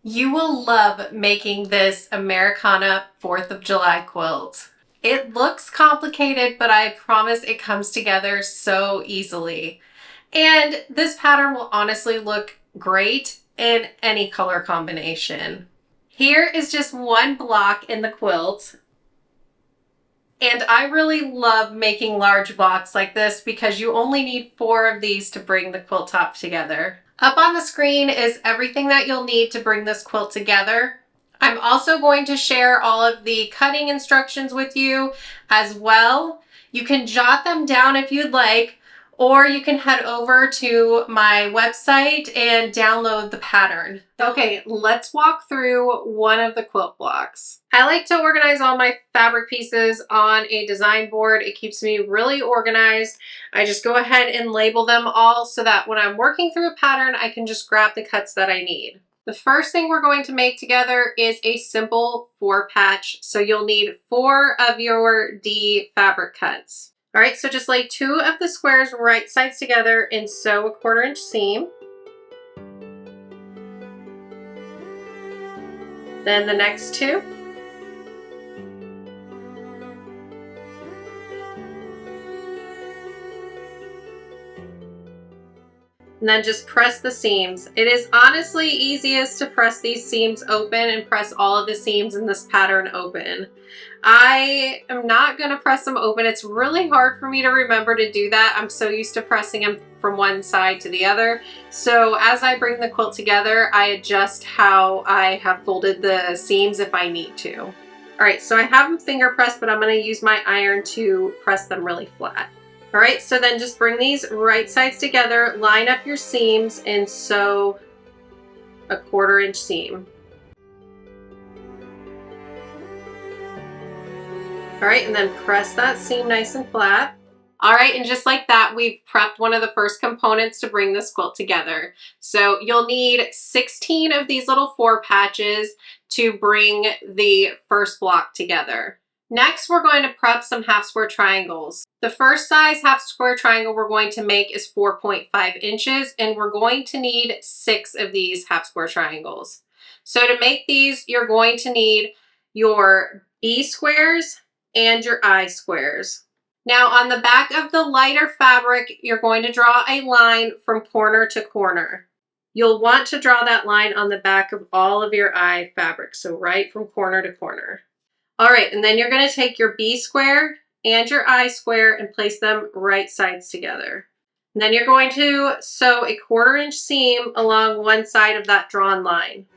You will love making this Americana 4th of July quilt. It looks complicated, but I promise it comes together so easily. And this pattern will honestly look great in any color combination. Here is just one block in the quilt. And I really love making large blocks like this because you only need 4 of these to bring the quilt top together. Up on the screen is everything that you'll need to bring this quilt together. I'm also going to share all of the cutting instructions with you as well. You can jot them down if you'd like, or you can head over to my website and download the pattern. Okay, let's walk through one of the quilt blocks. I like to organize all my fabric pieces on a design board. It keeps me really organized. I just go ahead and label them all so that when I'm working through a pattern, I can just grab the cuts that I need. The first thing we're going to make together is a simple 4 patch. So you'll need 4 of your D fabric cuts. All right, so just lay 2 of the squares right sides together and sew a 1/4 inch seam. Then the next 2. And then just press the seams. It is honestly easiest to press these seams open and press all of the seams in this pattern open. I am not going to press them open. It's really hard for me to remember to do that. I'm so used to pressing them from one side to the other. So as I bring the quilt together, I adjust how I have folded the seams if I need to. All right, so I have them finger pressed, but I'm going to use my iron to press them really flat. All right, so then just bring these right sides together, line up your seams, and sew a 1/4 inch seam. All right, and then press that seam nice and flat. All right, and just like that, we've prepped one of the first components to bring this quilt together. So you'll need 16 of these little 4 patches to bring the first block together. Next, we're going to prep some half square triangles. The first size half square triangle we're going to make is 4.5 inches, and we're going to need 6 of these half square triangles. So to make these, you're going to need your B squares and your I squares. Now on the back of the lighter fabric, you're going to draw a line from corner to corner. You'll want to draw that line on the back of all of your I fabric, so right from corner to corner. All right, and then you're going to take your B square and your I square and place them right sides together. And then you're going to sew a 1/4 inch seam along one side of that drawn line.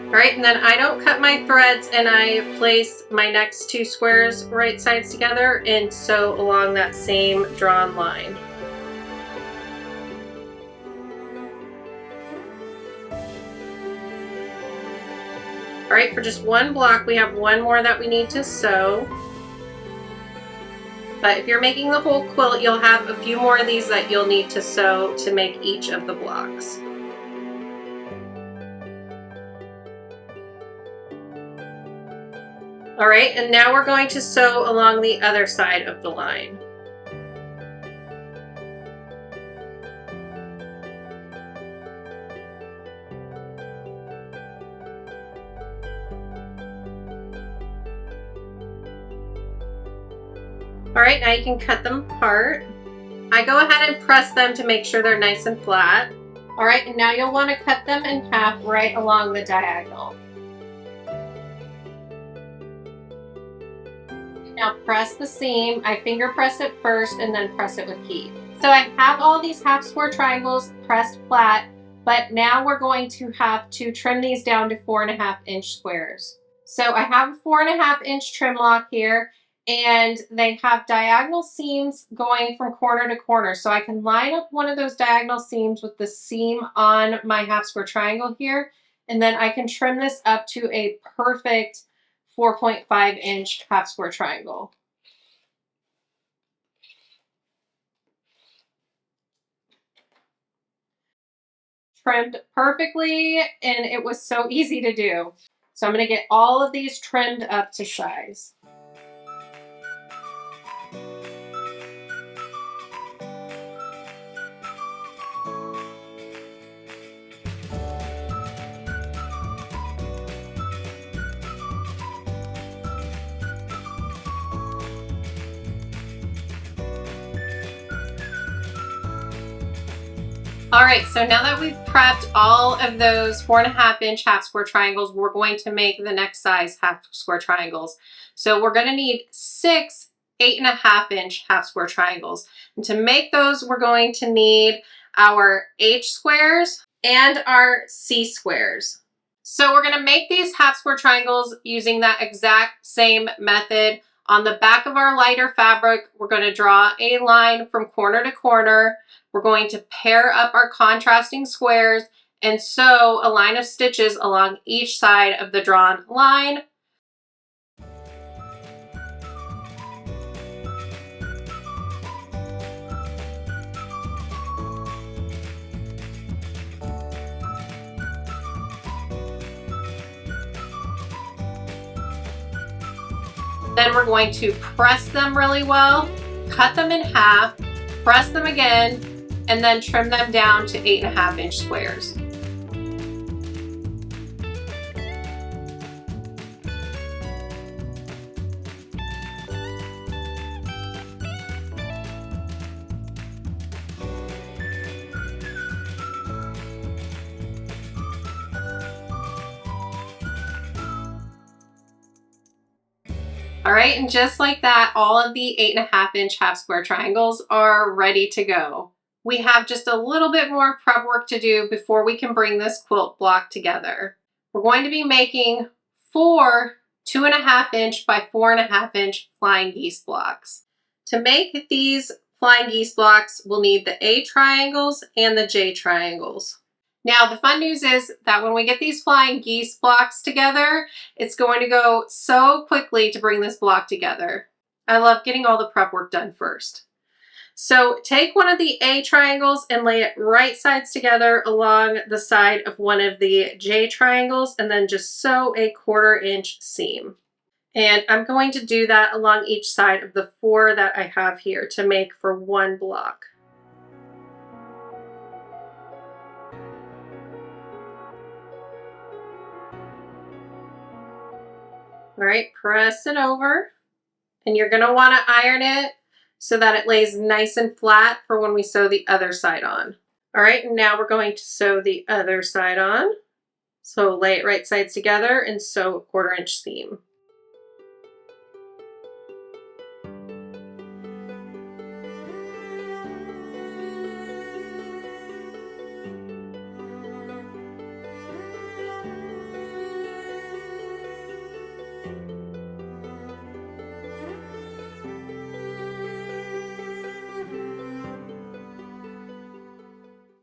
All right, and then I don't cut my threads and I place my next 2 squares right sides together and sew along that same drawn line. All right, for just one block, we have one more that we need to sew. But if you're making the whole quilt, you'll have a few more of these that you'll need to sew to make each of the blocks. All right, and now we're going to sew along the other side of the line. All right, now you can cut them apart. I go ahead and press them to make sure they're nice and flat. All right, and now you'll want to cut them in half right along the diagonal. Now press the seam. I finger press it first and then press it with heat. So I have all these half square triangles pressed flat, but now we're going to have to trim these down to 4.5 inch squares. So I have a 4.5 inch trim lock here, and they have diagonal seams going from corner to corner. So I can line up one of those diagonal seams with the seam on my half square triangle here, and then I can trim this up to a perfect 4.5 inch half square triangle. Trimmed perfectly, and it was so easy to do. So I'm going to get all of these trimmed up to size. All right, so now that we've prepped all of those 4.5-inch half square triangles, we're going to make the next size half square triangles. So we're going to need 6 8.5-inch half square triangles. And to make those, we're going to need our H squares and our C squares. So we're going to make these half square triangles using that exact same method. On the back of our lighter fabric, we're going to draw a line from corner to corner. We're going to pair up our contrasting squares and sew a line of stitches along each side of the drawn line. Then we're going to press them really well, cut them in half, press them again, and then trim them down to 8.5-inch squares. All right, and just like that, all of the 8.5-inch half square triangles are ready to go. We have just a little bit more prep work to do before we can bring this quilt block together. We're going to be making 4 2.5-inch by 4.5-inch flying geese blocks. To make these flying geese blocks, we'll need the A triangles and the J triangles. Now, the fun news is that when we get these flying geese blocks together, it's going to go so quickly to bring this block together. I love getting all the prep work done first. So take one of the A triangles and lay it right sides together along the side of one of the J triangles, and then just sew a 1/4-inch seam. And I'm going to do that along each side of the 4 that I have here to make for one block. All right, press it over, and you're going to want to iron it so that it lays nice and flat for when we sew the other side on. All right, and now we're going to sew the other side on. So lay it right sides together and sew a 1/4-inch seam.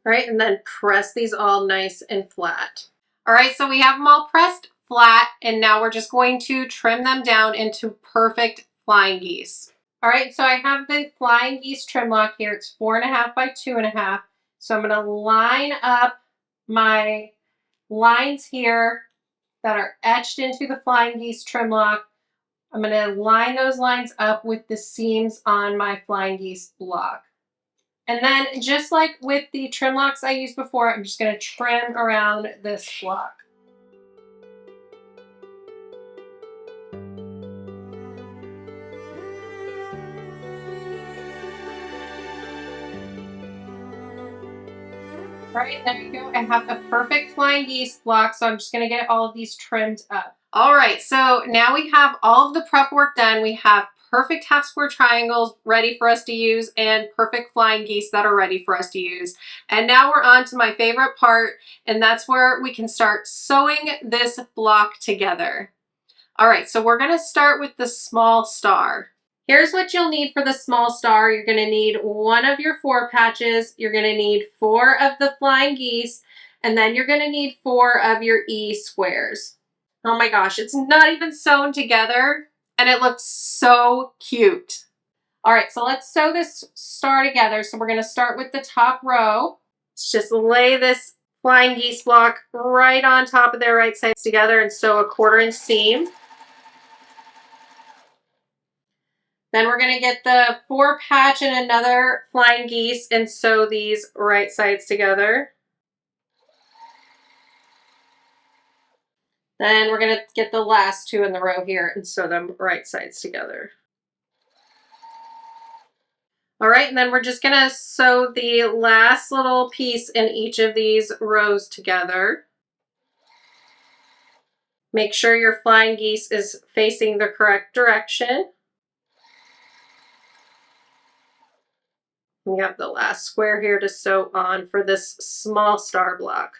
All right, and then press these all nice and flat. All right, so we have them all pressed flat, and now we're just going to trim them down into perfect flying geese. All right, so I have the flying geese trim lock here. It's 4.5 by 2.5. So I'm going to line up my lines here that are etched into the flying geese trim lock. I'm going to line those lines up with the seams on my flying geese block. And then just like with the trim locks I used before, I'm just going to trim around this block. All right, there you go. I have a perfect flying geese block, so I'm just going to get all of these trimmed up. All right, so now we have all of the prep work done. We have perfect half square triangles ready for us to use and perfect flying geese that are ready for us to use. And now we're on to my favorite part, and that's where we can start sewing this block together. All right, so we're going to start with the small star. Here's what you'll need for the small star. You're going to need 1 of your 4 patches. You're going to need 4 of the flying geese, and then you're going to need 4 of your E squares. Oh my gosh, it's not even sewn together, and it looks so cute. All right, so let's sew this star together. So we're going to start with the top row. Let's just lay this flying geese block right on top of their right sides together and sew a 1/4 inch seam. Then we're going to get the 4 patch and another flying geese and sew these right sides together. Then we're going to get the last 2 in the row here and sew them right sides together. All right, and then we're just going to sew the last little piece in each of these rows together. Make sure your flying geese is facing the correct direction. We have the last square here to sew on for this small star block.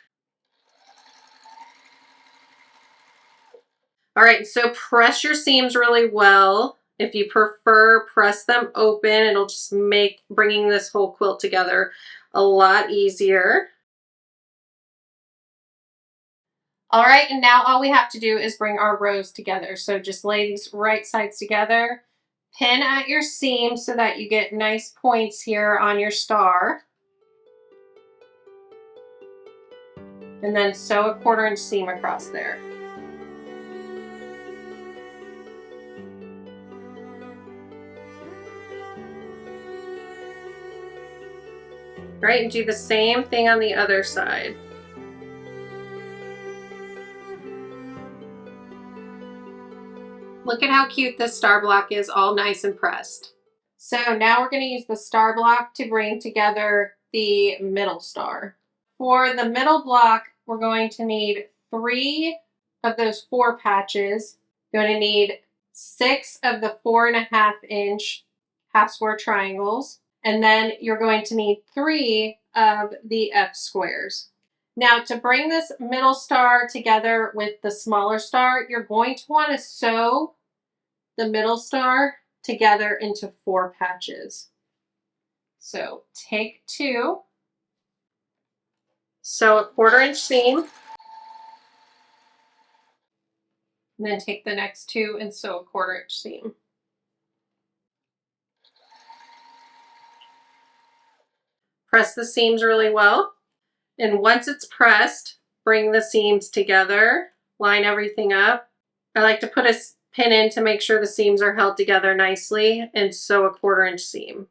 All right, so press your seams really well. If you prefer, press them open. It'll just make bringing this whole quilt together a lot easier. All right, and now all we have to do is bring our rows together. So just lay these right sides together, pin at your seam so that you get nice points here on your star. And then sew a 1/4 inch seam across there. All right, and do the same thing on the other side. Look at how cute this star block is, all nice and pressed. So now we're going to use the star block to bring together the middle star. For the middle block, we're going to need 3 of those 4 patches. You're going to need 6 of the 4.5 inch half square triangles. And then you're going to need 3 of the F squares. Now to bring this middle star together with the smaller star, you're going to want to sew the middle star together into 4 patches. So take 2, sew a 1/4 inch seam, and then take the next 2 and sew a 1/4 inch seam. Press the seams really well. And once it's pressed, bring the seams together, line everything up. I like to put a pin in to make sure the seams are held together nicely and sew a 1/4 inch seam.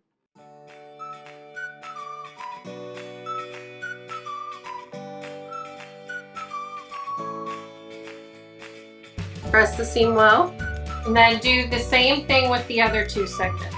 Press the seam well, and then do the same thing with the other 2 segments.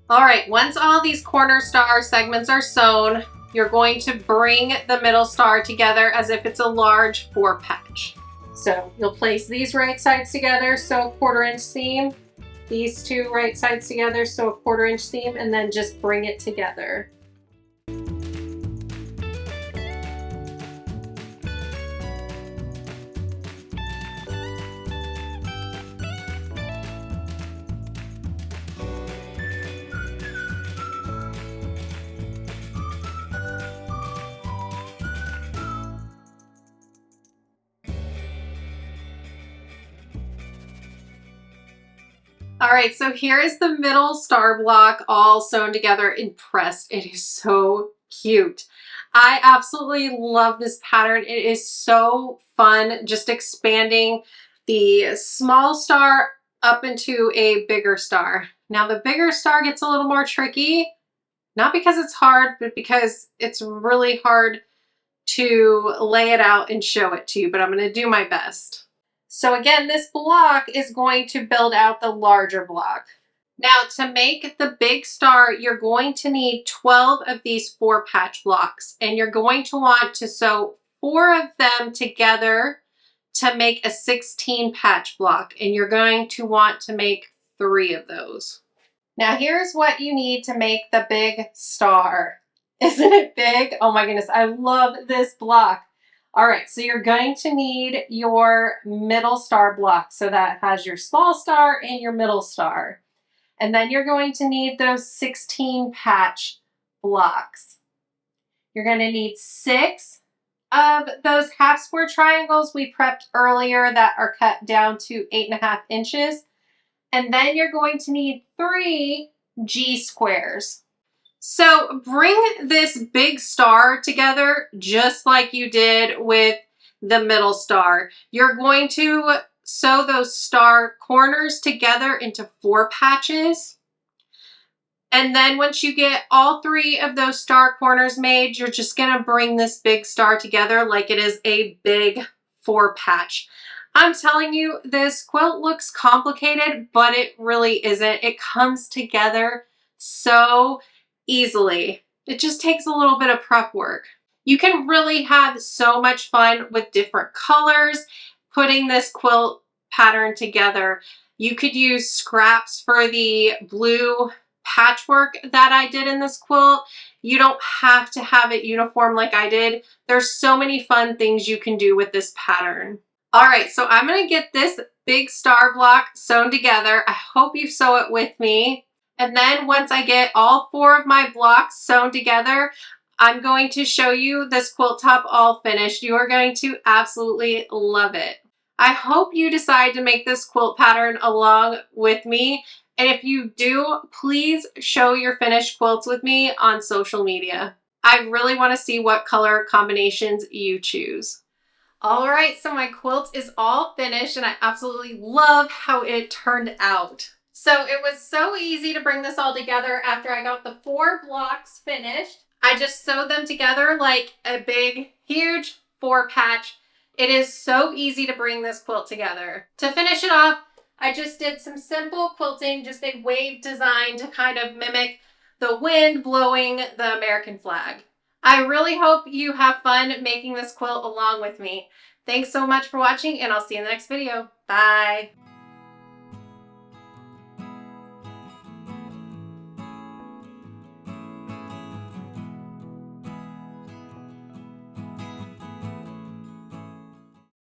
All right, once all these corner star segments are sewn, you're going to bring the middle star together as if it's a large 4 patch. So you'll place these right sides together, sew a 1/4 inch seam, these 2 right sides together, sew a 1/4 inch seam, and then just bring it together. All right, so here is the middle star block all sewn together and pressed. It is so cute. I absolutely love this pattern. It is so fun just expanding the small star up into a bigger star. Now the bigger star gets a little more tricky, not because it's hard, but because it's really hard to lay it out and show it to you, but I'm going to do my best. So again, this block is going to build out the larger block. Now to make the big star, you're going to need 12 of these 4 patch blocks, and you're going to want to sew 4 of them together to make a 16 patch block, and you're going to want to make 3 of those. Now here's what you need to make the big star. Isn't it big? Oh my goodness, I love this block. All right, so you're going to need your middle star block. So that has your small star and your middle star. And then you're going to need those 16 patch blocks. You're going to need 6 of those half square triangles we prepped earlier that are cut down to 8.5 inches. And then you're going to need 3 G squares. So bring this big star together just like you did with the middle star. You're going to sew those star corners together into 4 patches. And then once you get all 3 of those star corners made, you're just going to bring this big star together like it is a big 4 patch. I'm telling you, this quilt looks complicated, but it really isn't. It comes together so easily. It just takes a little bit of prep work. You can really have so much fun with different colors putting this quilt pattern together. You could use scraps for the blue patchwork that I did in this quilt. You don't have to have it uniform like I did. There's so many fun things you can do with this pattern. All right, so I'm going to get this big star block sewn together. I hope you sew it with me. And then once I get all 4 of my blocks sewn together, I'm going to show you this quilt top all finished. You are going to absolutely love it. I hope you decide to make this quilt pattern along with me. And if you do, please show your finished quilts with me on social media. I really want to see what color combinations you choose. All right, so my quilt is all finished and I absolutely love how it turned out. So it was so easy to bring this all together after I got the 4 blocks finished. I just sewed them together like a big, huge 4 patch. It is so easy to bring this quilt together. To finish it off, I just did some simple quilting, just a wave design to kind of mimic the wind blowing the American flag. I really hope you have fun making this quilt along with me. Thanks so much for watching, and I'll see you in the next video. Bye!